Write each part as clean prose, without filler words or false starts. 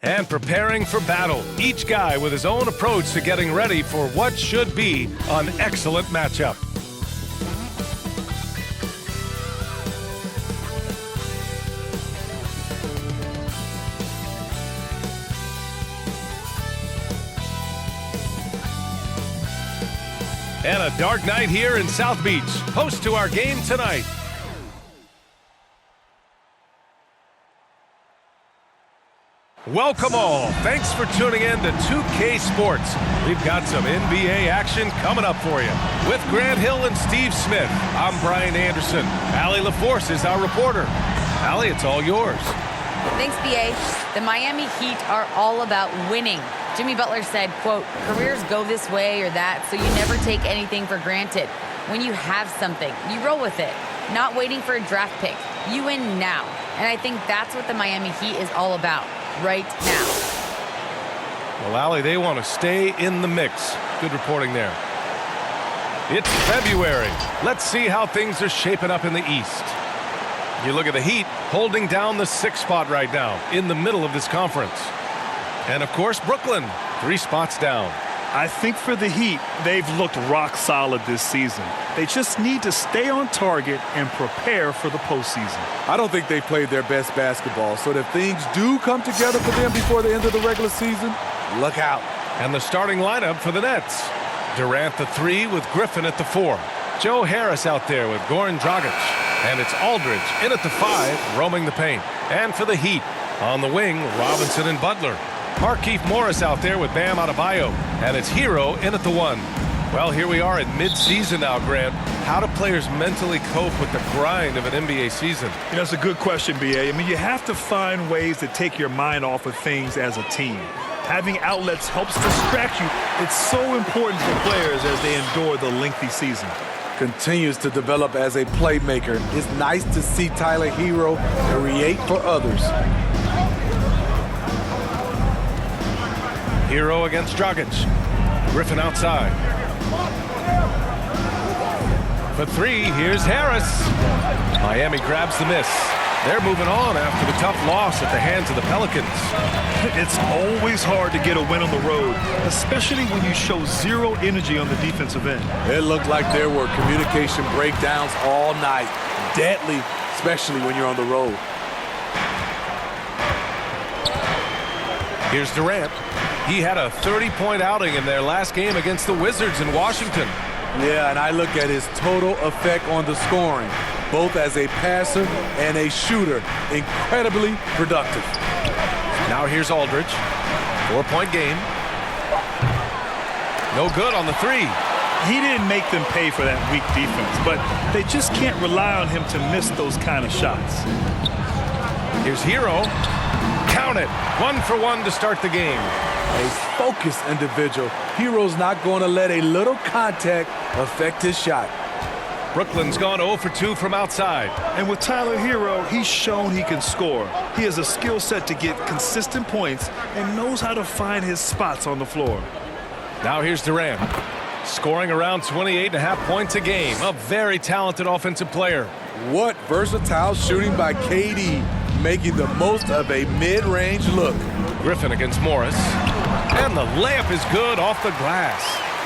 And preparing for battle, each guy with his own approach to getting ready for what should be an excellent matchup. And a dark night here in South Beach, host to our game tonight. Welcome all. Thanks for tuning in to 2K Sports. We've got some NBA action coming up for you. With Grant Hill and Steve Smith, I'm Brian Anderson. Allie LaForce is our reporter. Allie, it's all yours. Thanks, BA. The Miami Heat are all about winning. Jimmy Butler said, quote, careers go this way or that, so you never take anything for granted. When you have something, you roll with it. Not waiting for a draft pick. You win now. And I think that's what the Miami Heat is all about. Right now. Well, Allie, they want to stay in the mix. Good reporting there. It's February. Let's see how things are shaping up in the East. You look at the Heat holding down the 6th spot right now in the middle of this conference. And, of course, Brooklyn, 3 spots down. I think for the Heat, they've looked rock solid this season. They just need to stay on target and prepare for the postseason. I don't think they played their best basketball, so if things do come together for them before the end of the regular season, look out. And the starting lineup for the Nets. Durant the 3 with Griffin at the 4. Joe Harris out there with Goran Dragic. And it's Aldridge in at the 5, roaming the paint. And for the Heat, on the wing, Robinson and Butler. Markieff Morris out there with Bam Adebayo. And it's Hero in at the 1. Well, here we are in mid-season now, Grant. How do players mentally cope with the grind of an NBA season? You know, that's a good question, BA. I mean, you have to find ways to take your mind off of things as a team. Having outlets helps distract you. It's so important for players as they endure the lengthy season. Continues to develop as a playmaker. It's nice to see Tyler Hero create for others. Hero against Dragic. Griffin outside. For 3, here's Harris. Miami grabs the miss. They're moving on after the tough loss at the hands of the Pelicans. It's always hard to get a win on the road, especially when you show zero energy on the defensive end. It looked like there were communication breakdowns all night. Deadly, especially when you're on the road. Here's Durant. He had a 30-point outing in their last game against the Wizards in Washington. Yeah, and I look at his total effect on the scoring, both as a passer and a shooter. Incredibly productive. Now here's Aldridge. 4-point game. No good on the 3. He didn't make them pay for that weak defense, but they just can't rely on him to miss those kind of shots. Here's Hero. Count it. 1 for 1 to start the game. A focused individual. Hero's not going to let a little contact affect his shot. Brooklyn's gone 0 for 2 from outside. And with Tyler Hero, he's shown he can score. He has a skill set to get consistent points and knows how to find his spots on the floor. Now here's Durant. Scoring around 28.5 points a game. A very talented offensive player. What versatile shooting by KD, making the most of a mid-range look. Griffin against Morris. And the layup is good off the glass.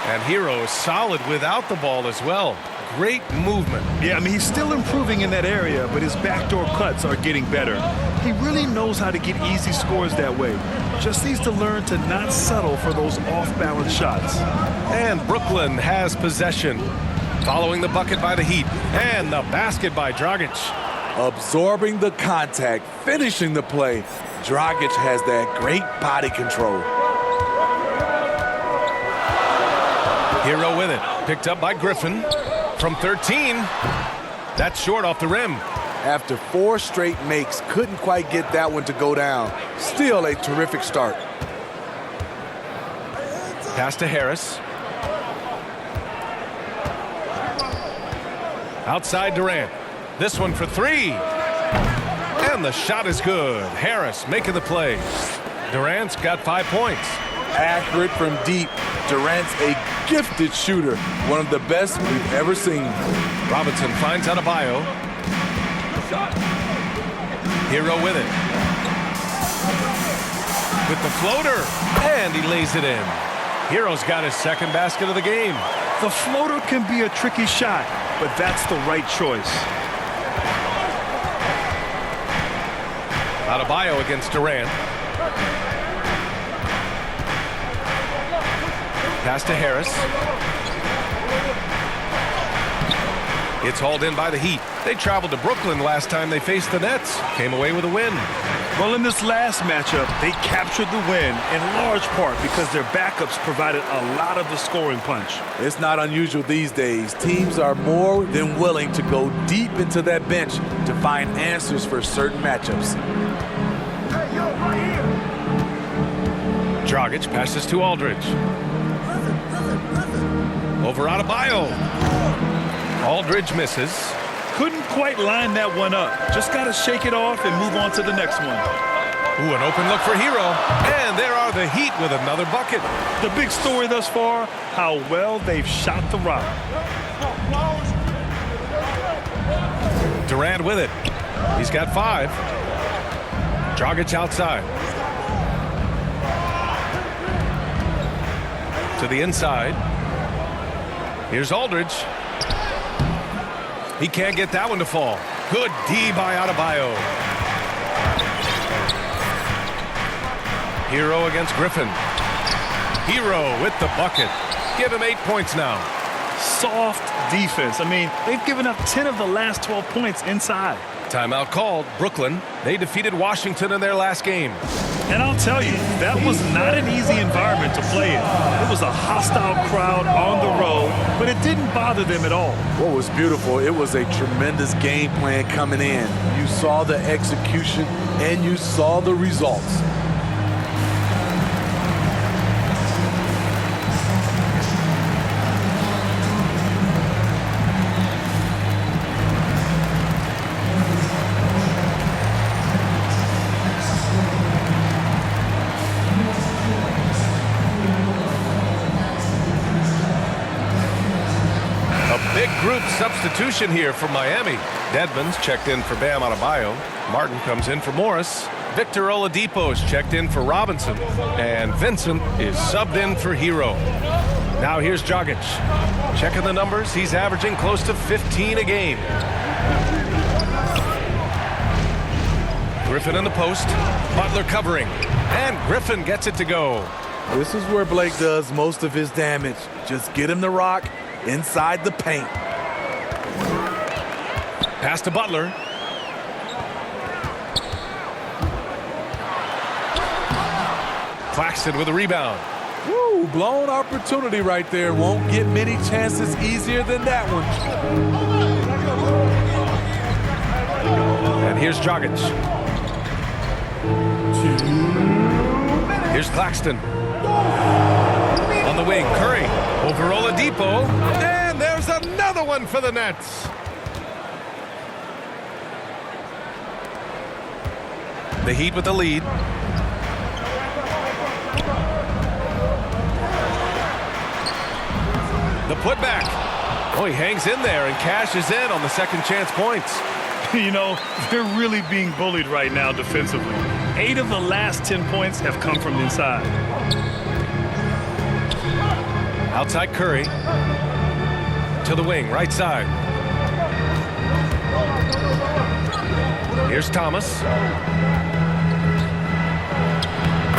And Hero is solid without the ball as well. Great movement. Yeah, I mean, he's still improving in that area, but his backdoor cuts are getting better. He really knows how to get easy scores that way. Just needs to learn to not settle for those off-balance shots. And Brooklyn has possession. Following the bucket by the Heat. And the basket by Dragic. Absorbing the contact, finishing the play. Dragic has that great body control. Hero with it. Picked up by Griffin. From 13. That's short off the rim. After 4 straight makes, couldn't quite get that one to go down. Still a terrific start. Pass to Harris. Outside Durant. This one for 3. And the shot is good. Harris making the play. Durant's got 5 points. Accurate from deep. Durant's a gifted shooter. One of the best we've ever seen. Robinson finds Adebayo. Hero with it. with the floater, and he lays it in. Hero's got his second basket of the game. The floater can be a tricky shot, but that's the right choice. Adebayo against Durant. Pass to Harris. It's hauled in by the Heat. They traveled to Brooklyn last time they faced the Nets. Came away with a win. Well, in this last matchup, they captured the win in large part because their backups provided a lot of the scoring punch. It's not unusual these days. Teams are more than willing to go deep into that bench to find answers for certain matchups. Dragic passes to Aldridge. Over Adebayo. Aldridge misses. Couldn't quite line that one up. Just got to shake it off and move on to the next one. Ooh, an open look for Hero. And there are the Heat with another bucket. The big story thus far, how well they've shot the rock. Durant with it. He's got 5. Dragic outside. To the inside. Here's Aldridge. He can't get that one to fall. Good D by Adebayo. Hero against Griffin. Hero with the bucket. Give him 8 points now. Soft defense. I mean, they've given up 10 of the last 12 points inside. Timeout called. Brooklyn. They defeated Washington in their last game. And I'll tell you, that was not an easy environment to play in. It was a hostile crowd on the road, but it didn't bother them at all. What was beautiful, it was a tremendous game plan coming in. You saw the execution and you saw the results. Group substitution here for Miami. Dedmon's checked in for Bam Adebayo. Martin comes in for Morris. Victor Oladipo's checked in for Robinson. And Vincent is subbed in for Hero. Now here's Dragic. Checking the numbers. He's averaging close to 15 a game. Griffin in the post. Butler covering. And Griffin gets it to go. This is where Blake does most of his damage. Just get him the rock inside the paint. Pass to Butler. Claxton with a rebound. Woo, blown opportunity right there. Won't get many chances easier than that one. And here's Dragic. Here's Claxton. On the wing, Curry. Over Oladipo. And there's another one for the Nets. The Heat with the lead. The putback. Oh, he hangs in there and cashes in on the second chance points. You know, they're really being bullied right now defensively. 8 of the last 10 points have come from inside. Outside Curry. To the wing, right side. Here's Thomas.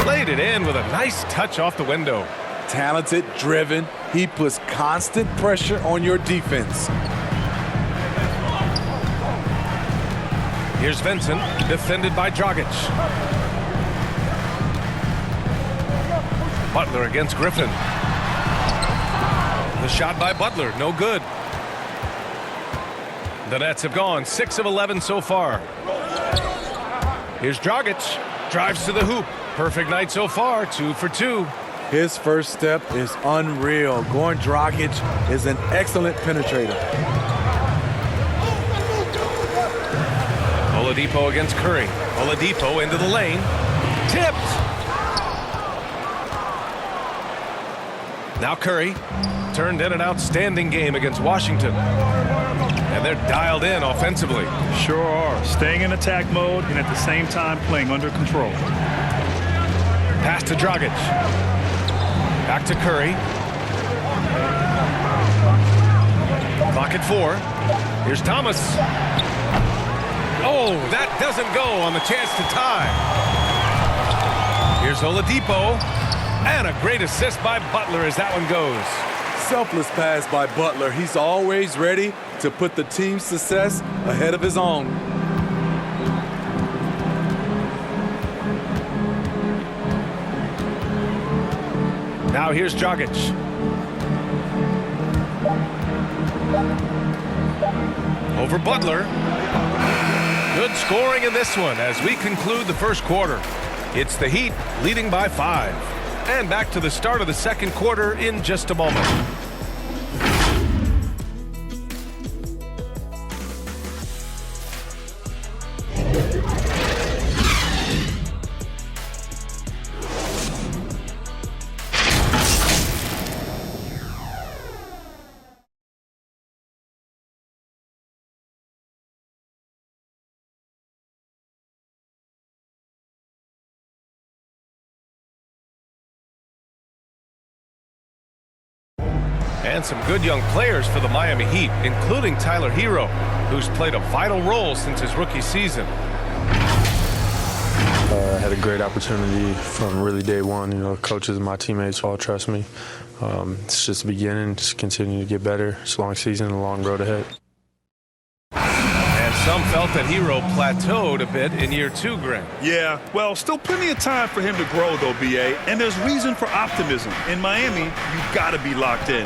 Laid it in with a nice touch off the window. Talented, driven. He puts constant pressure on your defense. Here's Vincent, defended by Dragic. Butler against Griffin. The shot by Butler, no good. The Nets have gone 6 of 11 so far. Here's Dragic, drives to the hoop. Perfect night so far, 2 for 2. His first step is unreal. Goran Dragic is an excellent penetrator. Oladipo against Curry. Oladipo into the lane. Tipped. Now Curry turned in an outstanding game against Washington. And they're dialed in offensively. Sure are. Staying in attack mode and at the same time playing under control. to Dragic. Back to Curry. Clock at 4. Here's Thomas. Oh, that doesn't go on the chance to tie. Here's Oladipo. And a great assist by Butler as that one goes. Selfless pass by Butler. He's always ready to put the team's success ahead of his own. Now here's Dragic. Over Butler. Good scoring in this one as we conclude the first quarter. It's the Heat leading by 5. And back to the start of the second quarter in just a moment. And some good young players for the Miami Heat, including Tyler Hero, who's played a vital role since his rookie season. I had a great opportunity from really day one. You know, coaches and my teammates all trust me. It's just the beginning, just continue to get better. It's a long season and a long road ahead. And some felt that Hero plateaued a bit in year 2, Grant. Yeah, well, still plenty of time for him to grow, though, B.A., and there's reason for optimism. In Miami, you've got to be locked in.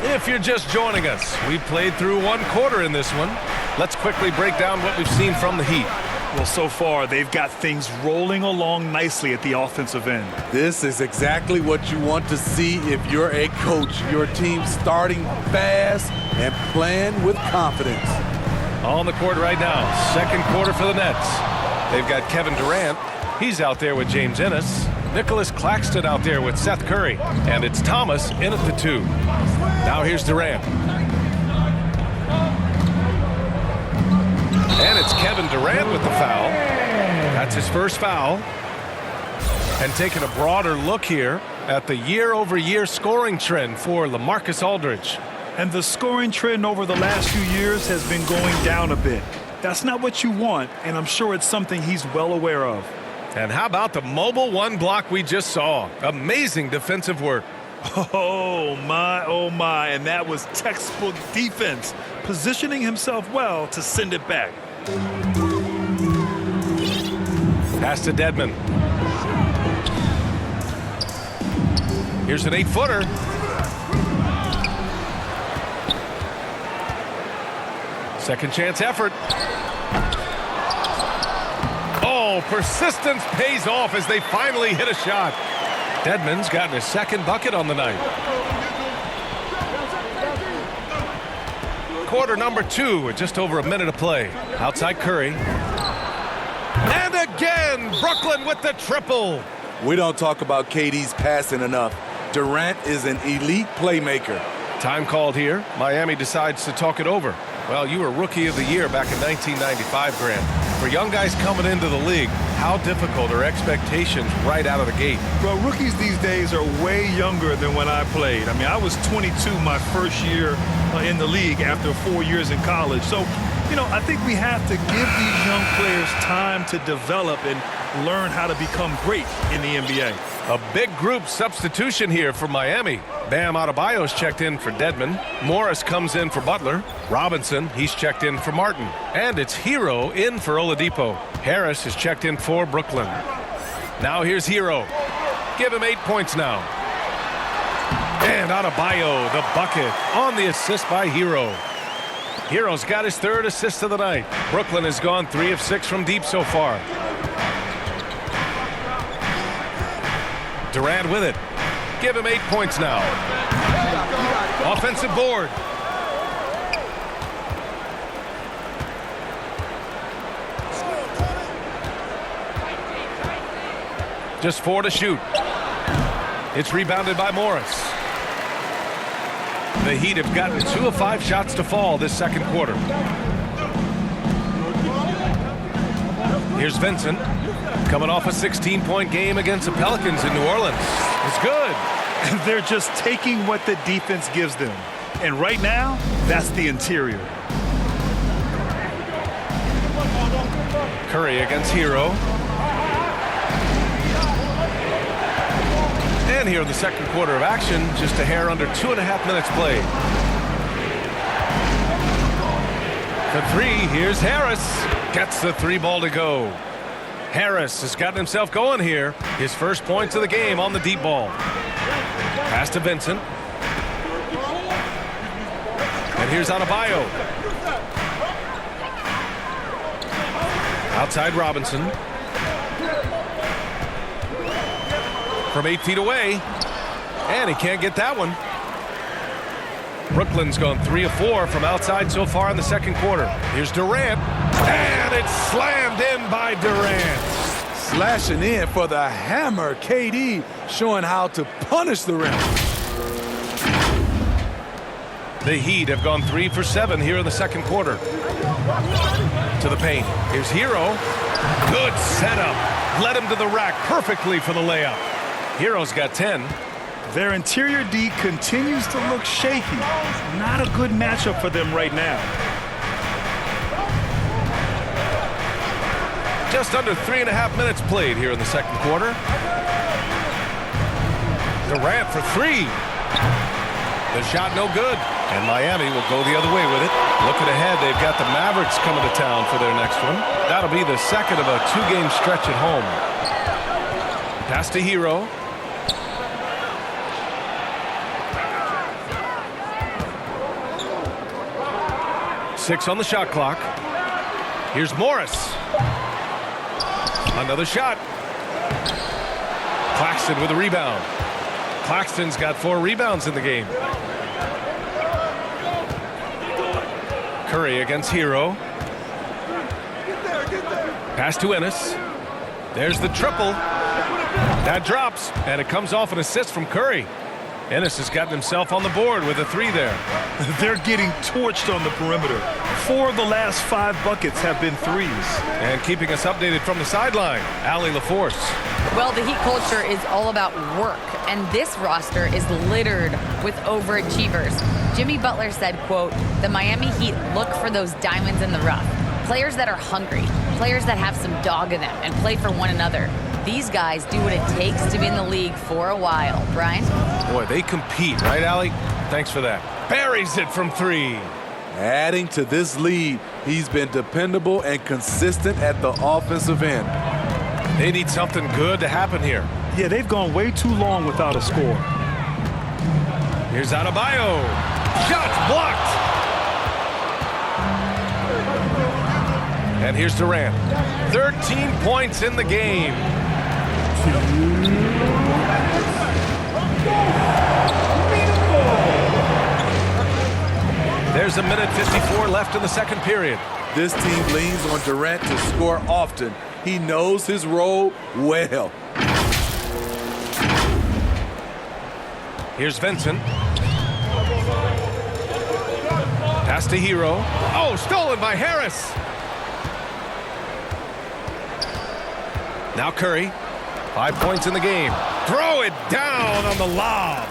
If you're just joining us, we played through one quarter in this one. Let's quickly break down what we've seen from the Heat. Well, so far, they've got things rolling along nicely at the offensive end. This is exactly what you want to see if you're a coach. Your team starting fast and playing with confidence. On the court right now, second quarter for the Nets. They've got Kevin Durant. He's out there with James Ennis. Nicholas Claxton out there with Seth Curry. And it's Thomas in at the 2. Now here's Durant. And it's Kevin Durant with the foul. That's his first foul. And taking a broader look here at the year-over-year scoring trend for LaMarcus Aldridge. And the scoring trend over the last few years has been going down a bit. That's not what you want, and I'm sure it's something he's well aware of. And how about the mobile one block we just saw? Amazing defensive work. Oh, my, and that was textbook defense, positioning himself well to send it back. Pass to Dedmon. Here's an 8-footer. Second chance effort. Oh, persistence pays off as they finally hit a shot. Dedmon's gotten his second bucket on the night. Quarter number 2 with just over a minute to play. Outside Curry. And again, Brooklyn with the triple. We don't talk about KD's passing enough. Durant is an elite playmaker. Time called here. Miami decides to talk it over. Well, you were Rookie of the Year back in 1995, Grant. For young guys coming into the league, how difficult are expectations right out of the gate? Well, rookies these days are way younger than when I played. I mean, I was 22 my first year in the league after 4 years in college. So, you know, I think we have to give these young players time to develop and learn how to become great in the NBA. A big group substitution here for Miami. Bam Adebayo's checked in for Dedmon. Morris comes in for Butler. Robinson, he's checked in for Martin. And it's Hero in for Oladipo. Harris is checked in for Brooklyn. Now here's Hero. Give him 8 points now. And Adebayo, the bucket on the assist by Hero. Hero's got his third assist of the night. Brooklyn has gone 3 of 6 from deep so far. Durant with it. Give him 8 points now. Offensive board. Just 4 to shoot. It's rebounded by Morris. The Heat have gotten 2 of 5 shots to fall this second quarter. Here's Vincent. Coming off a 16-point game against the Pelicans in New Orleans. It's good. They're just taking what the defense gives them. And right now, that's the interior. Curry against Hero. And here in the second quarter of action, just a hair under 2.5 minutes played. For three, here's Harris. Gets the three ball to go. Harris has gotten himself going here. His first points of the game on the deep ball. Pass to Vincent. And here's Adebayo. Outside Robinson. From 8 feet away. And he can't get that one. Brooklyn's gone 3 of 4 from outside so far in the second quarter. Here's Durant. And it's slammed in by Durant. Slashing in for the hammer. KD showing how to punish the rim. The Heat have gone 3 for 7 here in the second quarter. To the paint. Here's Hero. Good setup. Led him to the rack perfectly for the layup. Hero's got 10. Their interior D continues to look shaky. Not a good matchup for them right now. Just under 3.5 minutes played here in the second quarter. Durant for three. The shot no good. And Miami will go the other way with it. Looking ahead, they've got the Mavericks coming to town for their next one. That'll be the second of a 2-game stretch at home. Pass to Hero. Six on the shot clock. Here's Morris. Another shot. Claxton with a rebound. Claxton's got 4 rebounds in the game. Curry against Hero. Pass to Ennis. There's the triple. That drops, and it comes off an assist from Curry. Ennis has gotten himself on the board with a 3 there. They're getting torched on the perimeter. 4 of the last 5 buckets have been threes. And keeping us updated from the sideline, Allie LaForce. Well, the Heat culture is all about work, and this roster is littered with overachievers. Jimmy Butler said, quote, "The Miami Heat look for those diamonds in the rough. Players that are hungry, players that have some dog in them and play for one another. These guys do what it takes to be in the league for a while." Brian? Boy, they compete, right, Allie? Thanks for that. Buries it from 3. Adding to this lead, he's been dependable and consistent at the offensive end. They need something good to happen here. Yeah, they've gone way too long without a score. Here's Adebayo. Shots blocked. And here's Durant. 13 points in the game. There's a minute 54 left in the second period. This team leans on Durant to score often. He knows his role well. Here's Vincent. Pass to Hero. Oh, stolen by Harris. Now Curry. 5 points in the game. Throw it down on the lob.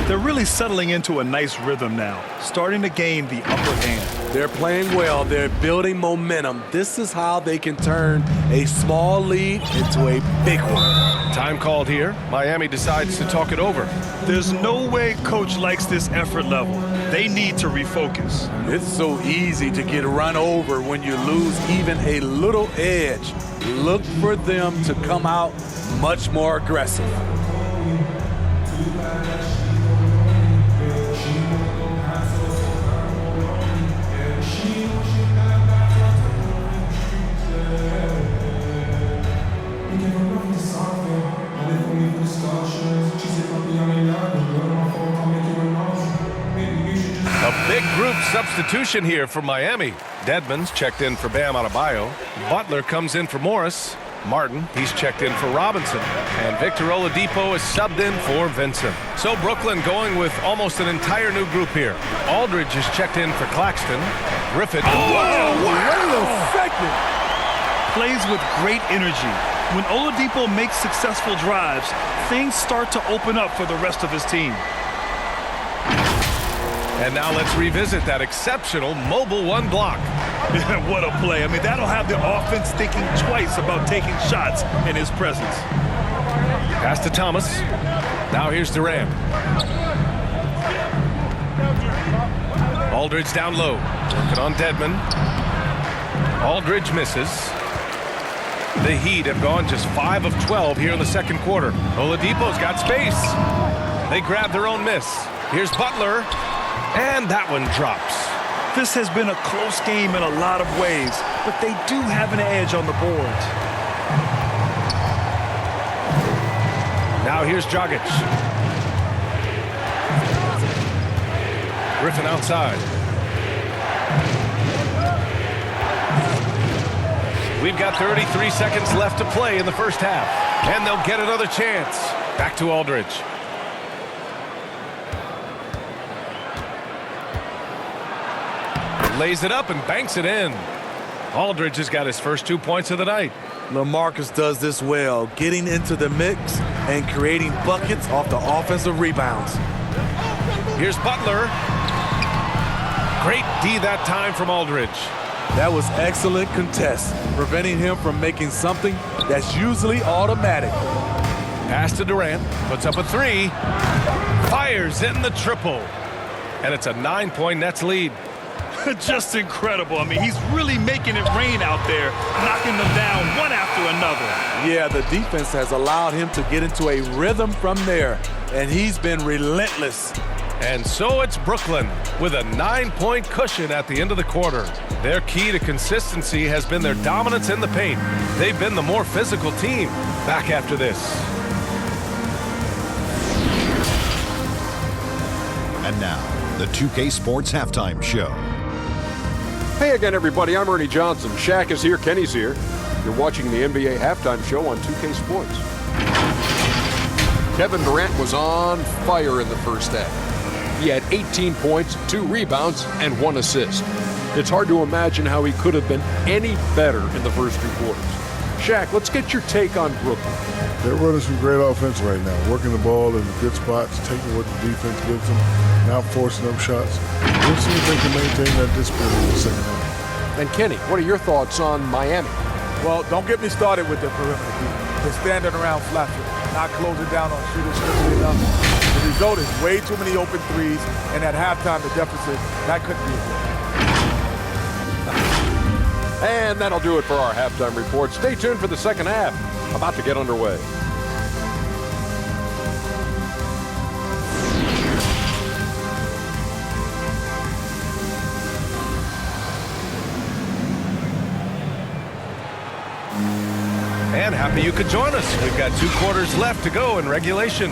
They're really settling into a nice rhythm now, starting to gain the upper hand. They're playing well. They're building momentum. This is how they can turn a small lead into a big one. Time called here. Miami decides to talk it over. There's no way coach likes this effort level. They need to refocus. It's so easy to get run over when you lose even a little edge. Look for them to come out much more aggressive. A big group substitution here for Miami. Dedmon's checked in for Bam Adebayo. Butler comes in for Morris. Martin, he's checked in for Robinson. And Victor Oladipo is subbed in for Vincent. So Brooklyn going with almost an entire new group here. Aldridge is checked in for Claxton. Griffin. Wow. Really effective. plays with great energy. When Oladipo makes successful drives, things start to open up for the rest of his team. And now let's revisit that exceptional mobile one block. What a play. I mean, that'll have the offense thinking twice about taking shots in his presence. Pass to Thomas. Now here's Durant. Aldridge down low. Working on Dedmon. Aldridge misses. The Heat have gone just 5 of 12 here in the second quarter. Oladipo's got space. They grab their own miss. Here's Butler. And that one drops. This has been a close game in a lot of ways, but they do have an edge on the board. Now here's Dragic. Griffin outside. We've got 33 seconds left to play in the first half, and they'll get another chance. Back to Aldridge. Lays it up and banks it in. Aldridge has got his first 2 points of the night. LaMarcus does this well, getting into the mix and creating buckets off the offensive rebounds. Here's Butler. Great D that time from Aldridge. That was excellent contest, preventing him from making something that's usually automatic. Pass to Durant. Puts up a 3. Fires in the triple. And it's a 9-point Nets lead. Just incredible. I mean, he's really making it rain out there, knocking them down one after another. Yeah, the defense has allowed him to get into a rhythm from there, and he's been relentless. And so it's Brooklyn with a 9-point cushion at the end of the quarter. Their key to consistency has been their dominance in the paint. They've been the more physical team. Back after this. And now, the 2K Sports Halftime Show. Hey again, everybody. I'm Ernie Johnson. Shaq is here. Kenny's here. You're watching the NBA Halftime Show on 2K Sports. Kevin Durant was on fire in the first half. He had 18 points, 2 rebounds, and 1 assist. It's hard to imagine how he could have been any better in the first 2 quarters. Shaq, let's get your take on Brooklyn. They're running some great offense right now, working the ball in good spots, taking what the defense gives them, not forcing up shots. We'll see if they can maintain that discipline in the second half. And Kenny, what are your thoughts on Miami? Well, don't get me started with the perimeter defense. They're standing around flat-footed, not closing down on shooters quickly enough. The result is way too many open threes, and at halftime, the deficit, that couldn't be avoided. And that'll do it for our halftime report. Stay tuned for the second half. About to get underway. And happy you could join us. We've got 2 quarters left to go in regulation.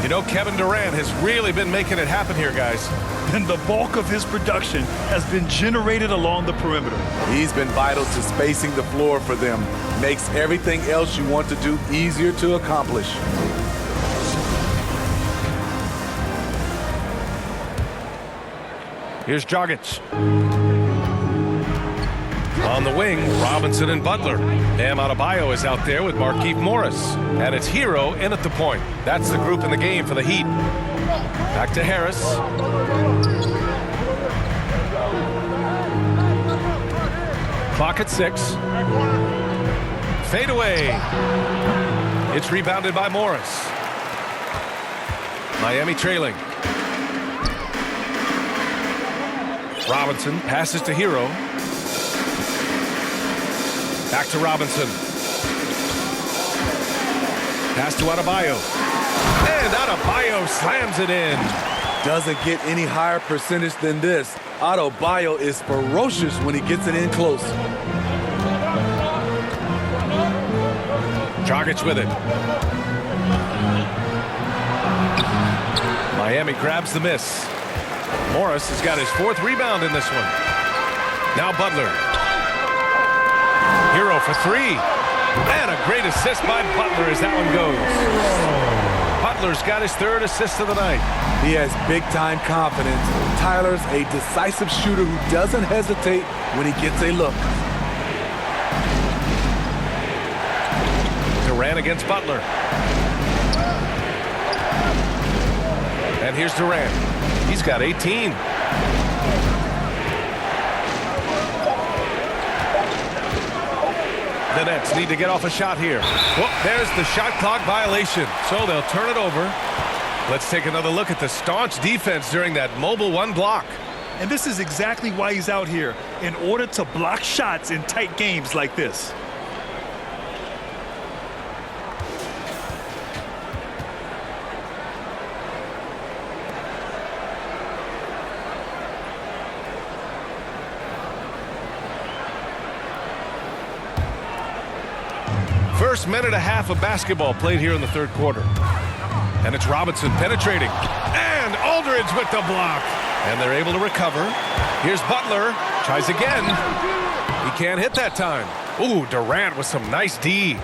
You know, Kevin Durant has really been making it happen here, guys. And the bulk of his production has been generated along the perimeter. He's been vital to spacing the floor for them. Makes everything else you want to do easier to accomplish. Here's Dragic. On the wing, Robinson and Butler. Bam Adebayo is out there with Markieff Morris. And it's Hero in at the point. That's the group in the game for the Heat. Back to Harris. Clock at 6. Fade away. It's rebounded by Morris. Miami trailing. Robinson passes to Hero. Back to Robinson. Pass to Adebayo. And Adebayo slams it in. Doesn't get any higher percentage than this. Adebayo is ferocious when he gets it in close. Dragic with it. Miami grabs the miss. Morris has got his 4th rebound in this one. Now Butler. Hero for 3. And a great assist by Butler as that one goes. Butler's got his 3rd assist of the night. He has big-time confidence. Tyler's a decisive shooter who doesn't hesitate when he gets a look. Durant against Butler. And here's Durant. He's got 18. The Nets need to get off a shot here. Well, there's the shot clock violation, so they'll turn it over. Let's take another look at the staunch defense during that mobile one block. And this is exactly why he's out here, in order to block shots in tight games like this. First minute and a half of basketball played here in the third quarter. And it's Robinson penetrating. And Aldridge with the block. And they're able to recover. Here's Butler. Tries again. He can't hit that time. Ooh, Durant with some nice D.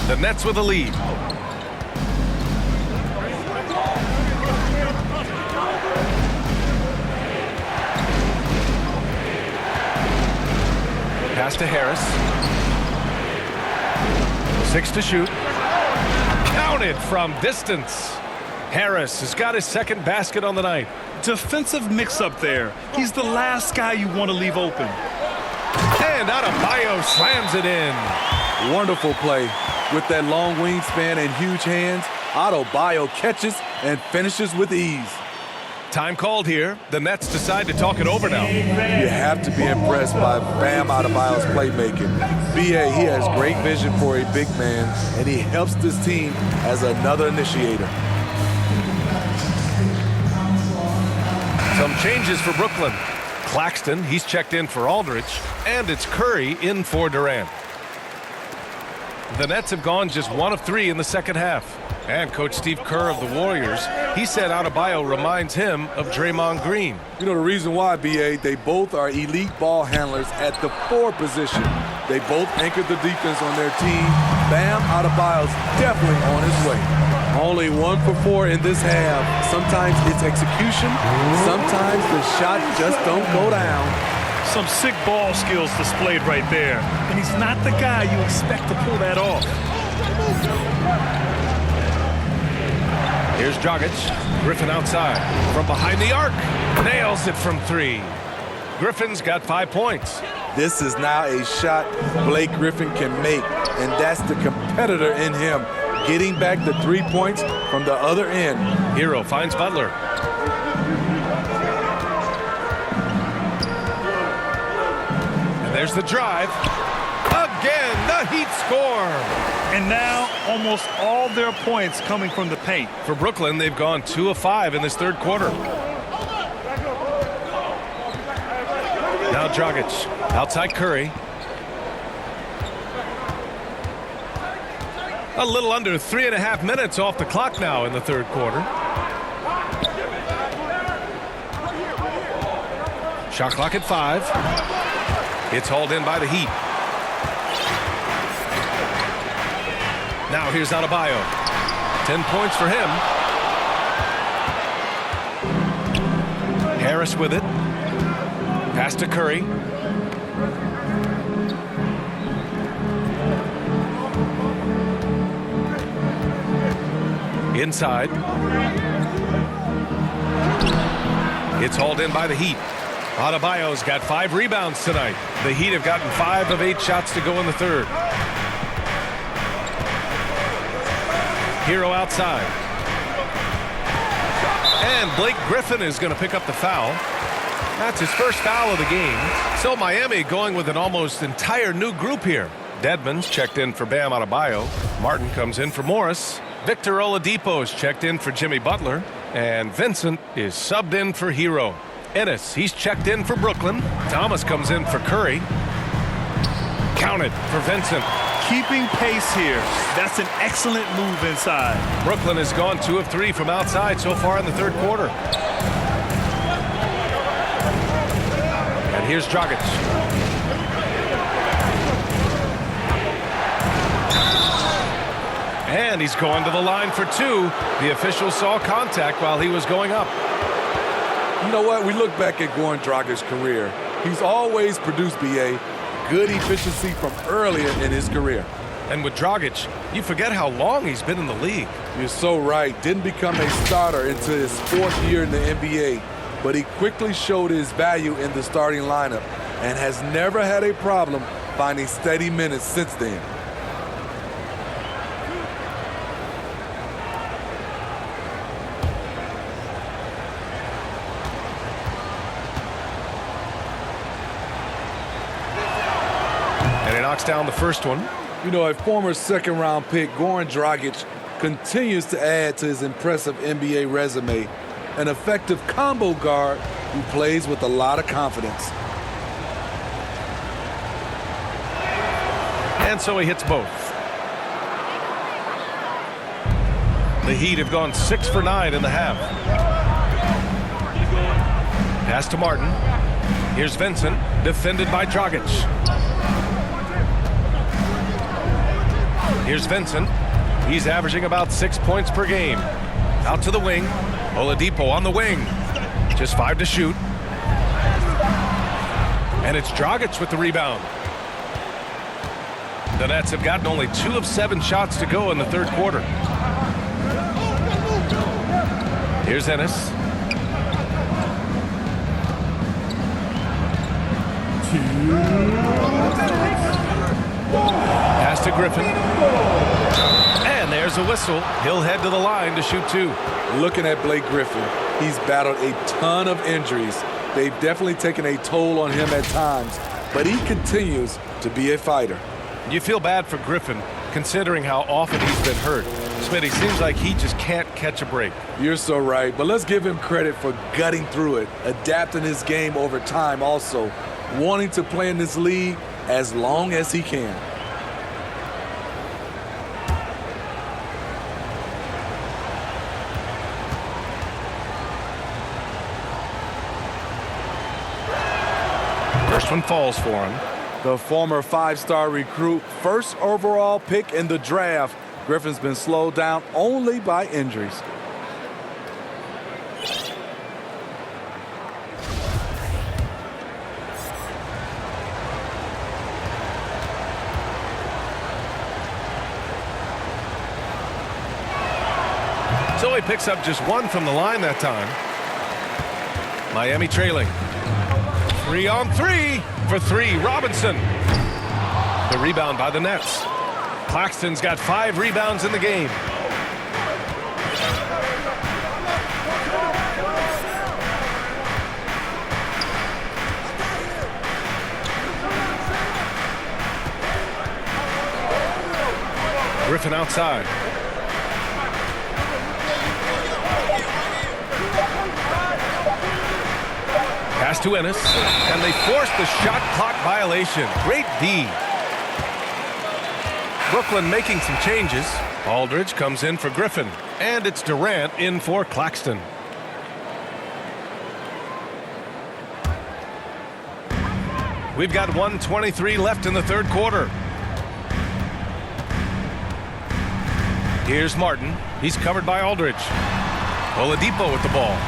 The Nets with a lead. Pass to Harris. 6 to shoot. Counted from distance. Harris has got his second basket on the night. Defensive mix-up there. He's the last guy you want to leave open. And Adebayo slams it in. Wonderful play. With that long wingspan and huge hands, Adebayo catches and finishes with ease. Time called here. The Nets decide to talk it over now. You have to be impressed by Bam Adebayo's playmaking. B.A., he has great vision for a big man, and he helps this team as another initiator. Some changes for Brooklyn. Claxton, he's checked in for Aldridge, and it's Curry in for Durant. The Nets have gone just 1 of 3 in the second half. And Coach Steve Kerr of the Warriors, he said Adebayo reminds him of Draymond Green. You know the reason why, B.A., they both are elite ball handlers at the 4 position. They both anchored the defense on their team. Bam Adebayo's definitely on his way. Only 1 for 4 in this half. Sometimes it's execution. Sometimes the shot just don't go down. Some sick ball skills displayed right there. And he's not the guy you expect to pull that off. Here's Dragic. Griffin outside. From behind the arc. Nails it from 3. Griffin's got 5 points. This is now a shot Blake Griffin can make, and that's the competitor in him, getting back the 3 points from the other end. Hero finds Butler. And there's the drive. Again, the Heat score. And now almost all their points coming from the paint. For Brooklyn, they've gone 2 of 5 in this third quarter. Now Dragic, outside Curry. A little under 3.5 minutes off the clock now in the third quarter. Shot clock at 5. It's hauled in by the Heat. Now here's Adebayo. 10 points for him. Harris with it. Pass to Curry. Inside. It's hauled in by the Heat. Adebayo's got 5 rebounds tonight. The Heat have gotten 5 of 8 shots to go in the third. Hero outside. And Blake Griffin is going to pick up the foul. That's his first foul of the game. So Miami going with an almost entire new group here. Dedmon's checked in for Bam Adebayo. Martin comes in for Morris. Victor Oladipo's checked in for Jimmy Butler. And Vincent is subbed in for Hero. Ennis, he's checked in for Brooklyn. Thomas comes in for Curry. Counted for Vincent. Keeping pace here. That's an excellent move inside. Brooklyn has gone 2 of 3 from outside so far in the third quarter. And here's Dragic. And he's going to the line for 2. The official saw contact while he was going up. You know what? We look back at Goran Dragic's career. He's always produced, B.A., good efficiency from earlier in his career. And with Dragic, you forget how long he's been in the league. You're so right. Didn't become a starter until his 4th year in the NBA, but he quickly showed his value in the starting lineup and has never had a problem finding steady minutes since then. And he knocks down the first one. You know, a former second-round pick, Goran Dragic, continues to add to his impressive NBA resume. An effective combo guard who plays with a lot of confidence. And so he hits both. The Heat have gone 6 for 9 in the half. Pass to Martin. Here's Vincent, defended by Dragic. Here's Vincent. He's averaging about 6 points per game. Out to the wing. Oladipo on the wing. Just 5 to shoot. And it's Dragic with the rebound. The Nets have gotten only 2 of 7 shots to go in the third quarter. Here's Ennis. Pass to Griffin. And there's a whistle. He'll head to the line to shoot 2. Looking at Blake Griffin, he's battled a ton of injuries. They've definitely taken a toll on him at times, but he continues to be a fighter. You feel bad for Griffin, considering how often he's been hurt. Smitty, seems like he just can't catch a break. You're so right, but let's give him credit for gutting through it, adapting his game over time also, wanting to play in this league as long as he can. First one falls for him. The former 5-star recruit, first overall pick in the draft. Griffin's been slowed down only by injuries. So he picks up just 1 from the line that time. Miami trailing. 3 on 3 for 3. Robinson. The rebound by the Nets. Claxton's got 5 rebounds in the game. Griffin outside. Pass to Ennis, and they force the shot clock violation. Great D. Brooklyn making some changes. Aldridge comes in for Griffin, and it's Durant in for Claxton. We've got 1:23 left in the third quarter. Here's Martin. He's covered by Aldridge. Oladipo with the ball.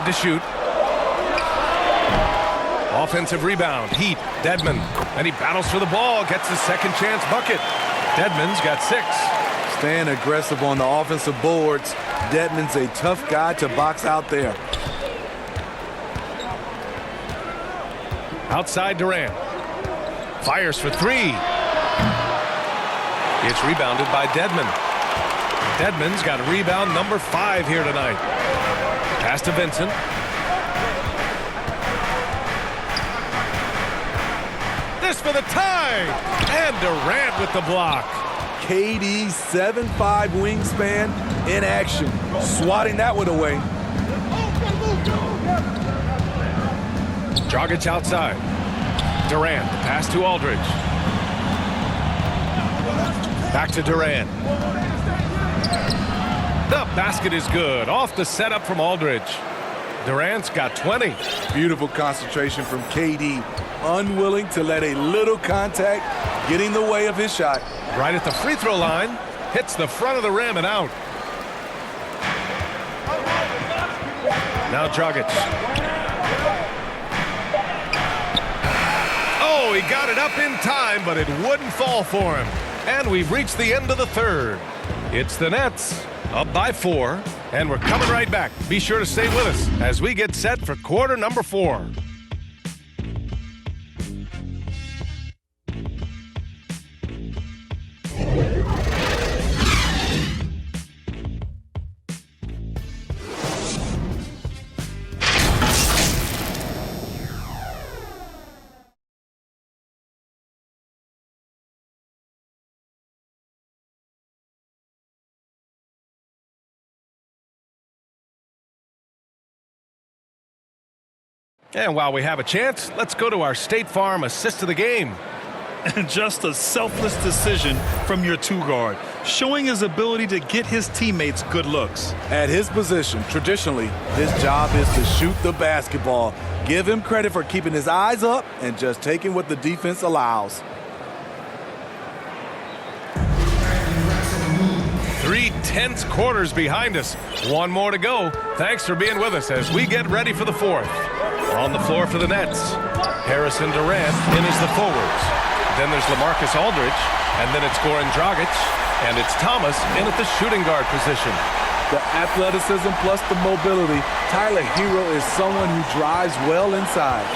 To shoot. Offensive rebound. Heat. Dedmon. And he battles for the ball. Gets his second chance bucket. Dedmon's got 6. Staying aggressive on the offensive boards. Dedmon's a tough guy to box out there. Outside Durant. Fires for 3. It's rebounded by Dedmon. Dedmon's got rebound number 5 here tonight. Pass to Vincent. This for the tie. And Durant with the block. KD's 7'5" wingspan in action. Swatting that one away. Dragic outside. Durant. Pass to Aldridge. Back to Durant. The basket is good. Off the setup from Aldridge. Durant's got 20. Beautiful concentration from KD. Unwilling to let a little contact get in the way of his shot. Right at the free throw line. Hits the front of the rim and out. Now Dragic. Oh, he got it up in time, but it wouldn't fall for him. And we've reached the end of the third. It's the Nets up by 4, and we're coming right back. Be sure to stay with us as we get set for quarter number 4. And while we have a chance, let's go to our State Farm assist of the game. Just a selfless decision from your two-guard, showing his ability to get his teammates good looks. At his position, traditionally, his job is to shoot the basketball. Give him credit for keeping his eyes up and just taking what the defense allows. 3 tense quarters behind us. One more to go. Thanks for being with us as we get ready for the 4th. On the floor for the Nets, Harrison Durant in as the forwards. Then there's LaMarcus Aldridge, and then it's Goran Dragic, and it's Thomas in at the shooting guard position. The athleticism plus the mobility. Tyler Hero is someone who drives well inside.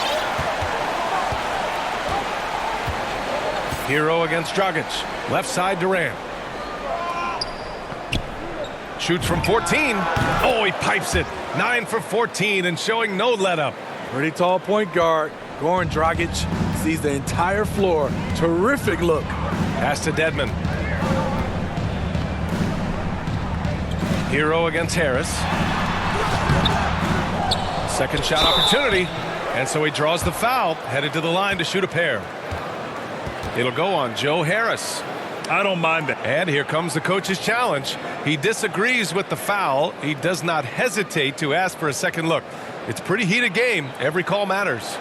Hero against Dragic. Left side Durant. Shoots from 14. Oh, he pipes it. 9 for 14 and showing no let-up. Pretty tall point guard. Goran Dragic sees the entire floor. Terrific look. Pass to Dedmon. Hero against Harris. Second shot opportunity. And so he draws the foul, headed to the line to shoot a pair. It'll go on Joe Harris. I don't mind that. And here comes the coach's challenge. He disagrees with the foul. He does not hesitate to ask for a second look. It's a pretty heated game. Every call matters.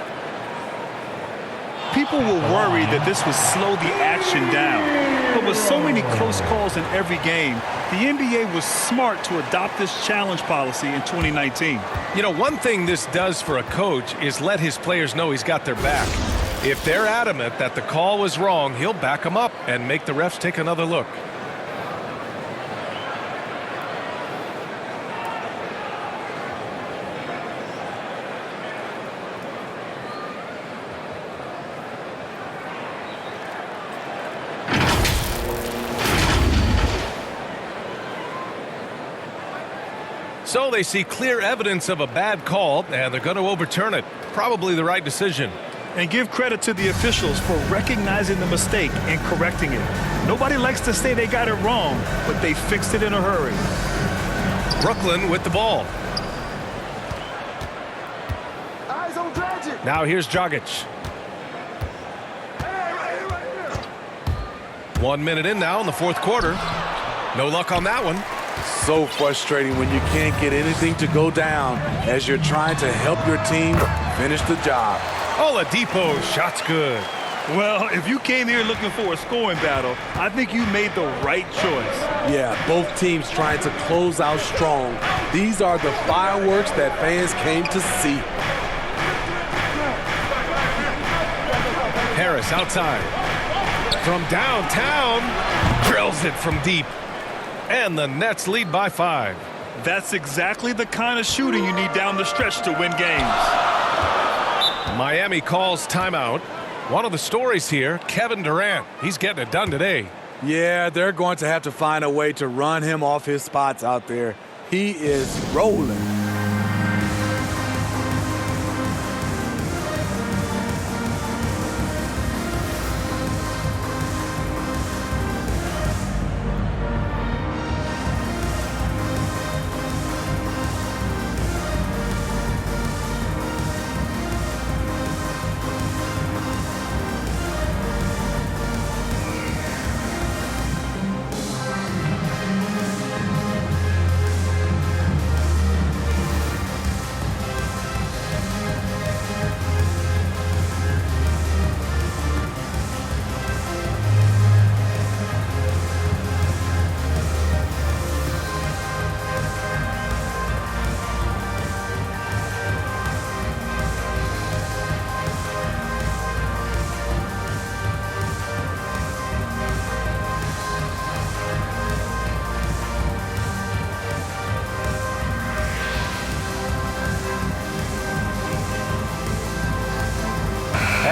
People will worry that this would slow the action down. But with so many close calls in every game, the NBA was smart to adopt this challenge policy in 2019. You know, one thing this does for a coach is let his players know he's got their back. If they're adamant that the call was wrong, he'll back them up and make the refs take another look. So they see clear evidence of a bad call, and they're going to overturn it. Probably the right decision. And give credit to the officials for recognizing the mistake and correcting it. Nobody likes to say they got it wrong, but they fixed it in a hurry. Brooklyn with the ball. Eyes on Dragic. Now here's Dragic. 1 minute in now in the 4th quarter. No luck on that one. So frustrating when you can't get anything to go down as you're trying to help your team finish the job. Oladipo, shot's good. Well, if you came here looking for a scoring battle, I think you made the right choice. Yeah, both teams trying to close out strong. These are the fireworks that fans came to see. Harris outside. From downtown, drills it from deep. And the Nets lead by 5. That's exactly the kind of shooting you need down the stretch to win games. Miami calls timeout. One of the stories here, Kevin Durant. He's getting it done today. Yeah, they're going to have to find a way to run him off his spots out there. He is rolling.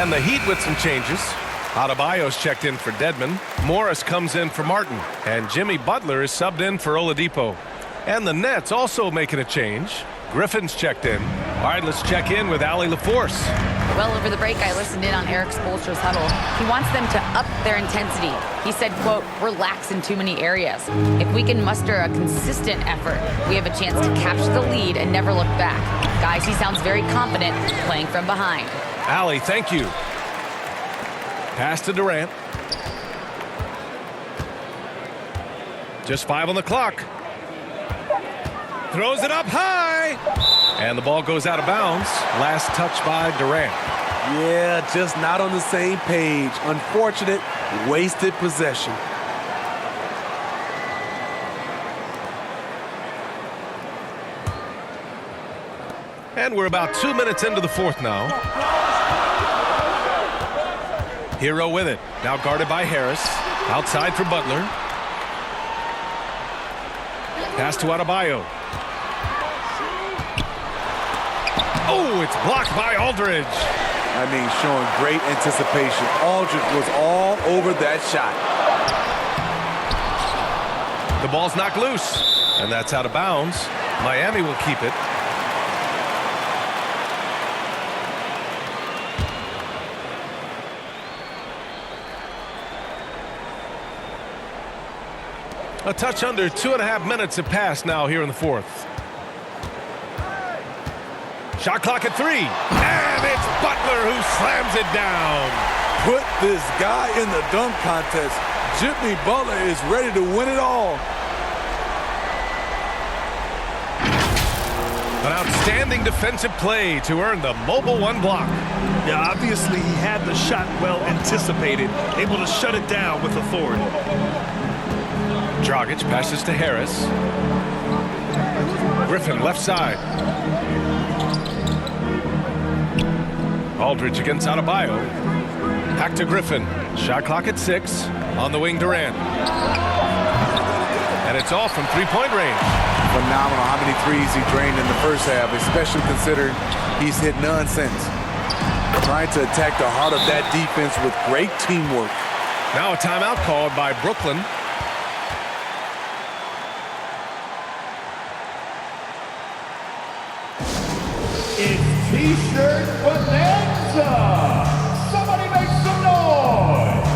And the Heat with some changes. Adebayo's checked in for Dedmon. Morris comes in for Martin. And Jimmy Butler is subbed in for Oladipo. And the Nets also making a change. Griffin's checked in. All right, let's check in with Allie LaForce. Well, over the break, I listened in on Eric Spoelstra's huddle. He wants them to up their intensity. He said, quote, "We're lax in too many areas. If we can muster a consistent effort, we have a chance to capture the lead and never look back." Guys, he sounds very confident playing from behind. Allie, thank you. Pass to Durant. Just 5 on the clock. Throws it up high. And the ball goes out of bounds. Last touch by Durant. Yeah, just not on the same page. Unfortunate, wasted possession. And we're about 2 minutes into the fourth now. Hero with it. Now guarded by Harris. Outside for Butler. Pass to Adebayo. Oh, it's blocked by Aldridge. I mean, showing great anticipation. Aldridge was all over that shot. The ball's knocked loose, and that's out of bounds. Miami will keep it. A touch under 2.5 minutes have passed now here in the fourth. Shot clock at 3. And it's Butler who slams it down. Put this guy in the dunk contest. Jimmy Butler is ready to win it all. An outstanding defensive play to earn the mobile 1 block. Yeah, obviously he had the shot well anticipated, able to shut it down with authority. Dragic passes to Harris. Griffin left side. Aldridge against Adebayo. Back to Griffin. Shot clock at 6. On the wing, Durant. And it's off from 3-point range. Phenomenal how many threes he drained in the first half, especially considering he's hit none since. Trying to attack the heart of that defense with great teamwork. Now a timeout called by Brooklyn. It's T-shirt bonanza! Somebody make some noise!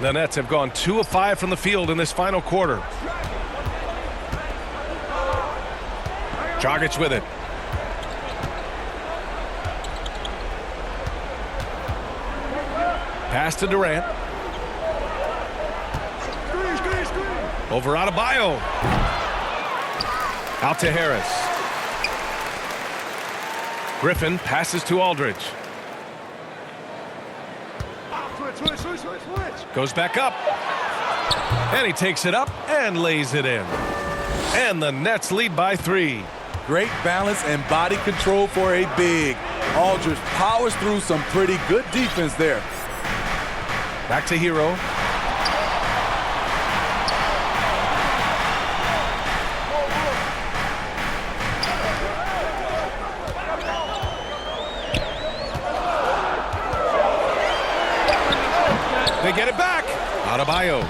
The Nets have gone 2 of 5 from the field in this final quarter. Dragic with it. Pass to Durant. Over Adebayo. Out to Harris. Griffin passes to Aldridge. Goes back up. And he takes it up and lays it in. And the Nets lead by 3. Great balance and body control for a big. Aldridge powers through some pretty good defense there. Back to Hero. They get it back. Adebayo.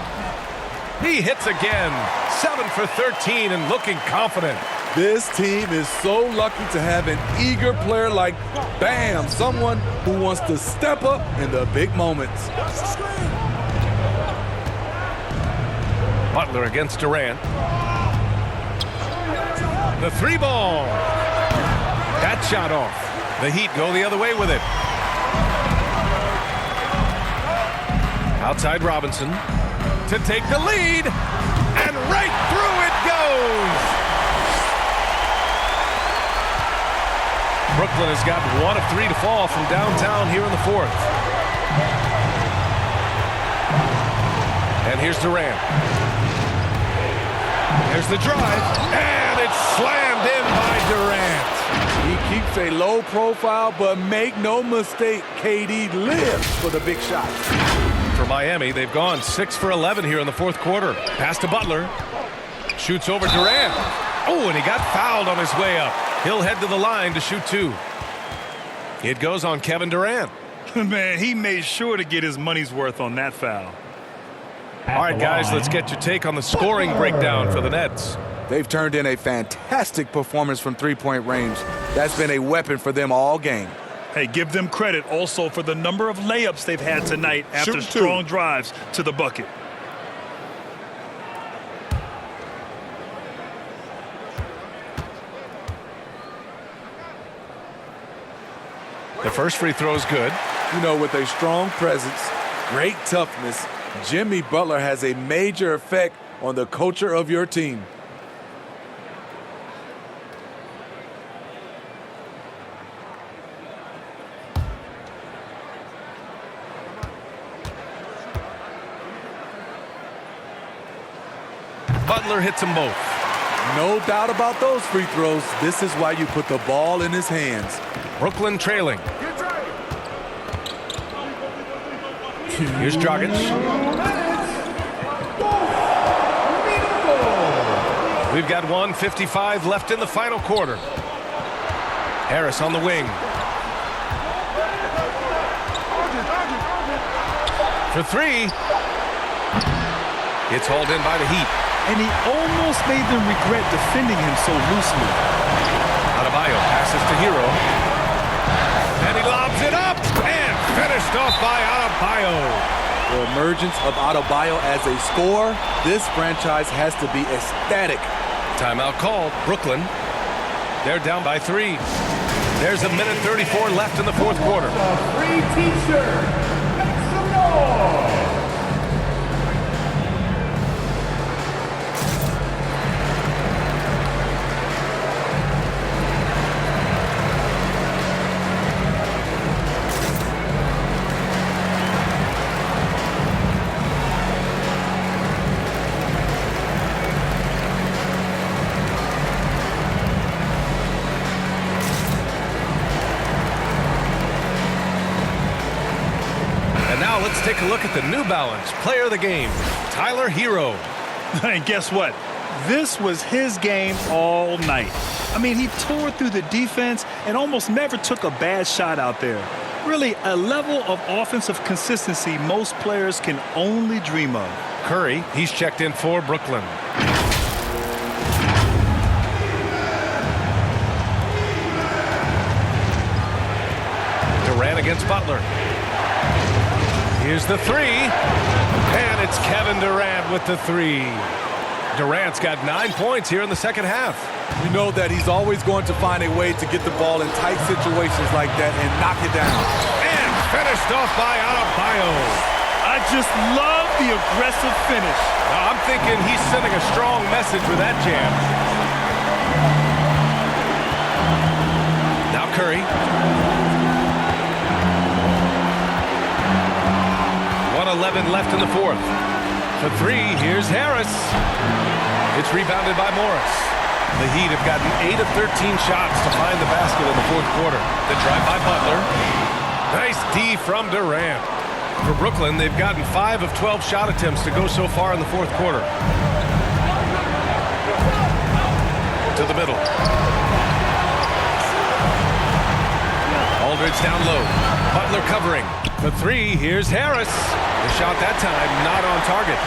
He hits again. 7 for 13 and looking confident. This team is so lucky to have an eager player like Bam, someone who wants to step up in the big moments. Butler against Durant. The 3-ball. That shot off. The Heat go the other way with it. Outside Robinson to take the lead. And right through it goes! Brooklyn has got 1 of 3 to fall from downtown here in the fourth. And here's Durant. There's the drive, and it's slammed in by Durant. He keeps a low profile, but make no mistake, KD lives for the big shots. For Miami, they've gone 6 for 11 here in the fourth quarter. Pass to Butler. Shoots over Durant. Oh, and he got fouled on his way up. He'll head to the line to shoot 2. It goes on Kevin Durant. Man, he made sure to get his money's worth on that foul. All right, guys, let's get your take on the scoring breakdown for the Nets. They've turned in a fantastic performance from three-point range. That's been a weapon for them all game. Hey, give them credit also for the number of layups they've had tonight after strong drives to the bucket. The first free throw is good. You know, with a strong presence, great toughness, Jimmy Butler has a major effect on the culture of your team. Butler hits them both. No doubt about those free throws. This is why you put the ball in his hands. Brooklyn trailing. Here's Dragic. We've got 1:55 left in the final quarter. Harris on the wing. For 3. It's hauled in by the Heat. And he almost made them regret defending him so loosely. Adebayo passes to Hero. And he lobs it up and finished off by Adebayo. The emergence of Adebayo as a scorer, this franchise has to be ecstatic. Timeout called. Brooklyn. They're down by 3. There's 1:34 left in the fourth quarter. Free t-shirt. Make some noise. Let's take a look at the New Balance player of the game, Tyler Hero. And guess what? This was his game all night. I mean, he tore through the defense and almost never took a bad shot out there. Really, a level of offensive consistency most players can only dream of. Curry, he's checked in for Brooklyn. Durant against Butler. Here's the 3, and it's Kevin Durant with the 3. Durant's got 9 points here in the second half. You know that he's always going to find a way to get the ball in tight situations like that and knock it down. And finished off by Adebayo. I just love the aggressive finish. Now, I'm thinking he's sending a strong message with that jam. Now Curry. 1:11 left in the fourth. For 3, here's Harris. It's rebounded by Morris. The Heat have gotten 8 of 13 shots to find the basket in the fourth quarter. The drive by Butler. Nice D from Durant. For Brooklyn, they've gotten 5 of 12 shot attempts to go so far in the fourth quarter. To the middle. Aldridge down low. Butler covering. For 3, here's Harris. The shot that time not on target.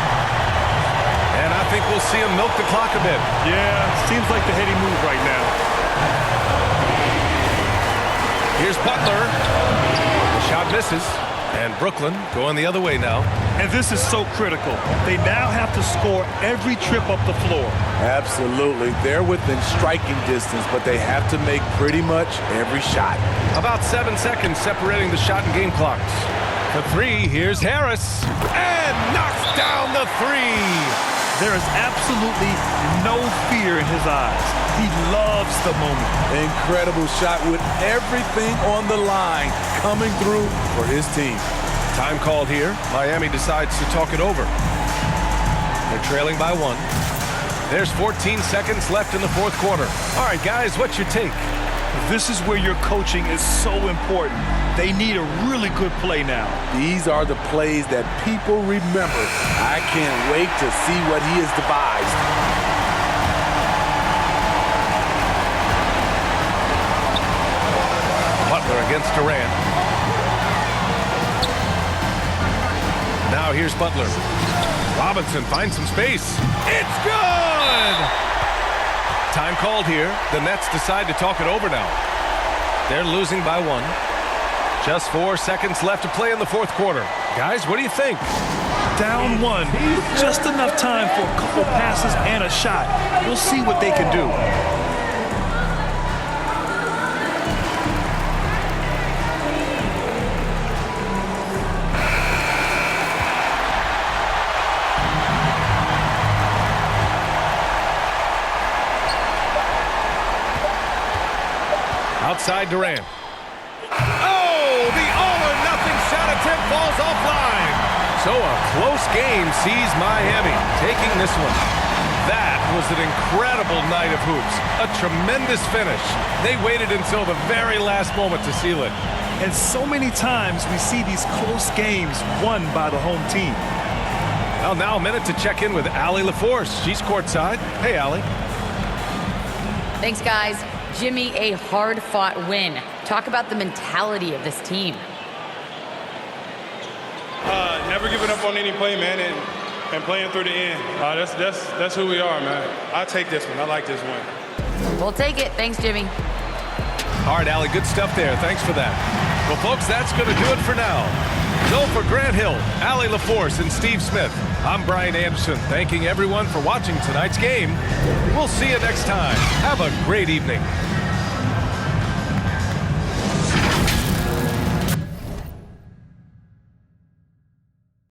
And I think we'll see him milk the clock a bit. Yeah, seems like the heady move right now. Here's Butler. The shot misses. And Brooklyn going the other way now. And this is so critical. They now have to score every trip up the floor. Absolutely. They're within striking distance, but they have to make pretty much every shot. About 7 seconds separating the shot and game clocks. For 3, here's Harris. And knocks down the 3. There is absolutely no fear in his eyes. He loves the moment. Incredible shot with everything on the line coming through for his team. Time called here. Miami decides to talk it over. They're trailing by 1. There's 14 seconds left in the fourth quarter. All right, guys, what's your take? This is where your coaching is so important. They need a really good play now. These are the plays that people remember. I can't wait to see what he has devised. Butler against Durant. Now here's Butler. Robinson finds some space. It's good! Time called here. The Nets decide to talk it over now. They're losing by 1. Just 4 seconds left to play in the fourth quarter. Guys, what do you think? Down 1 with just enough time for a couple passes and a shot. We'll see what they can do. Outside Durant. Oh, the all-or-nothing shot attempt falls offline. So a close game sees Miami taking this one. That was an incredible night of hoops. A tremendous finish. They waited until the very last moment to seal it. And so many times we see these close games won by the home team. Well, now a minute to check in with Allie LaForce. She's courtside. Hey, Allie. Thanks, guys. Jimmy, a hard-fought win. Talk about the mentality of this team. Never giving up on any play, man, and playing through the end. That's who we are, man. I'll take this one. I like this one. We'll take it. Thanks, Jimmy. All right, Allie, good stuff there. Thanks for that. Well, folks, that's going to do it for now. So for Grant Hill, Allie LaForce, and Steve Smith, I'm Brian Anderson, thanking everyone for watching tonight's game. We'll see you next time. Have a great evening.